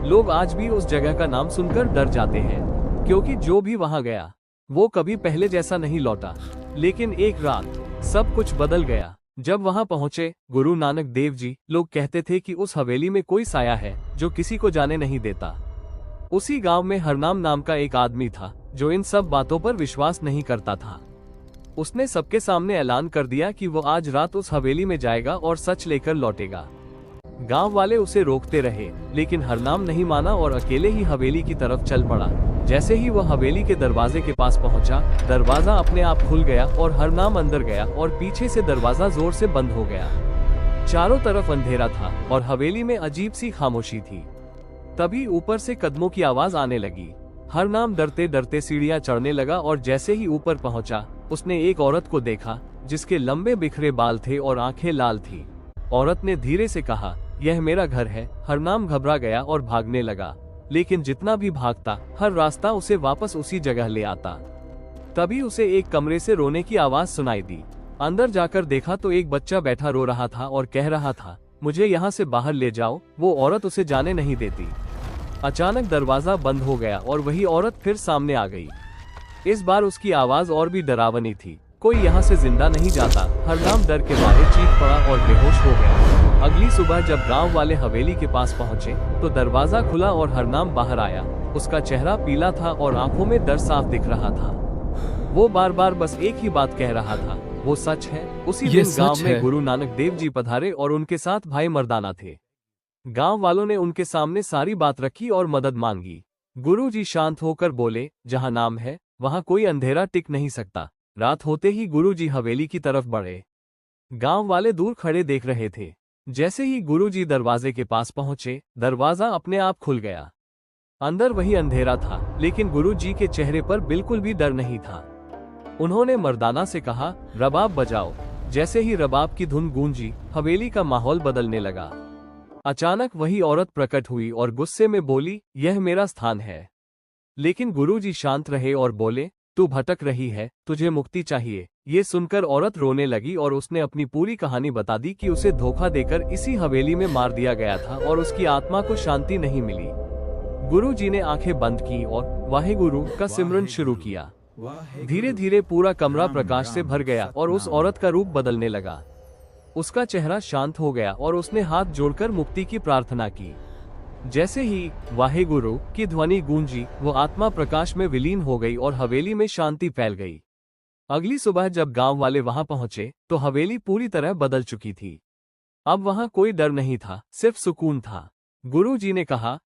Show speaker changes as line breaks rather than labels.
लोग आज भी उस जगह का नाम सुनकर डर जाते हैं, क्योंकि जो भी वहां गया वो कभी पहले जैसा नहीं लौटा। लेकिन एक रात सब कुछ बदल गया। जब वहां पहुंचे गुरु नानक देव जी, लोग कहते थे कि उस हवेली में कोई साया है जो किसी को जाने नहीं देता। उसी गांव में हरनाम नाम का एक आदमी था जो इन सब बातों पर विश्वास नहीं करता था। उसने सबके सामने ऐलान कर दिया कि वो आज रात उस हवेली में जाएगा और सच लेकर लौटेगा। गांव वाले उसे रोकते रहे, लेकिन हरनाम नहीं माना और अकेले ही हवेली की तरफ चल पड़ा। जैसे ही वह हवेली के दरवाजे के पास पहुंचा, दरवाजा अपने आप खुल गया और हरनाम अंदर गया और पीछे से दरवाजा जोर से बंद हो गया। चारों तरफ अंधेरा था और हवेली में अजीब सी खामोशी थी। तभी ऊपर से कदमों की आवाज आने लगी। हरनाम डरते डरते सीढ़ियां चढ़ने लगा और जैसे ही ऊपर पहुंचा, उसने एक औरत को देखा जिसके लंबे बिखरे बाल थे और आंखें लाल थी। औरत ने धीरे से कहा, यह मेरा घर है। हरनाम घबरा गया और भागने लगा, लेकिन जितना भी भागता, हर रास्ता उसे वापस उसी जगह ले आता। तभी उसे एक कमरे से रोने की आवाज सुनाई दी। अंदर जाकर देखा तो एक बच्चा बैठा रो रहा था और कह रहा था, मुझे यहाँ से बाहर ले जाओ। वो औरत उसे जाने नहीं देती। अचानक दरवाजा बंद हो गया और वही औरत फिर सामने आ गई। इस बार उसकी आवाज और भी डरावनी थी, कोई यहाँ से जिंदा नहीं जाता। हरनाम डर के मारे चीख पड़ा और बेहोश हो गया। अगली सुबह जब गांव वाले हवेली के पास पहुंचे तो दरवाजा खुला और हरनाम बाहर आया। उसका चेहरा पीला था और आंखों में डर साफ दिख रहा था। वो बार बार बस एक ही बात कह रहा था, वो सच है। उसी दिन गांव में गुरु नानक देव जी पधारे और उनके साथ भाई मर्दाना थे। गांव वालों ने उनके सामने सारी बात रखी और मदद मांगी। गुरु जी शांत होकर बोले, जहाँ नाम है वहाँ कोई अंधेरा टिक नहीं सकता। रात होते ही गुरु जी हवेली की तरफ बढ़े। गांव वाले दूर खड़े देख रहे थे। जैसे ही गुरु जी दरवाजे के पास पहुंचे, दरवाजा अपने आप खुल गया। अंदर वही अंधेरा था, लेकिन गुरु जी के चेहरे पर बिल्कुल भी डर नहीं था। उन्होंने मर्दाना से कहा, रबाब बजाओ। जैसे ही रबाब की धुन गूंजी, हवेली का माहौल बदलने लगा। अचानक वही औरत प्रकट हुई और गुस्से में बोली, यह मेरा स्थान है। लेकिन गुरु जी शांत रहे और बोले, तू भटक रही है, तुझे मुक्ति चाहिए। ये सुनकर औरत रोने लगी और उसने अपनी पूरी कहानी बता दी कि उसे धोखा देकर इसी हवेली में मार दिया गया था और उसकी आत्मा को शांति नहीं मिली। गुरु जी ने आंखें बंद की और वाहेगुरु का सिमरन शुरू किया। धीरे धीरे पूरा कमरा प्रकाश से भर गया और उस औरत का रूप बदलने लगा। उसका चेहरा शांत हो गया और उसने हाथ जोड़कर मुक्ति की प्रार्थना की। जैसे ही वाहेगुरु की ध्वनि गूंजी, वो आत्मा प्रकाश में विलीन हो गई और हवेली में शांति फैल गई। अगली सुबह जब गांव वाले वहां पहुंचे तो हवेली पूरी तरह बदल चुकी थी। अब वहां कोई डर नहीं था, सिर्फ सुकून था। गुरु जी ने कहा,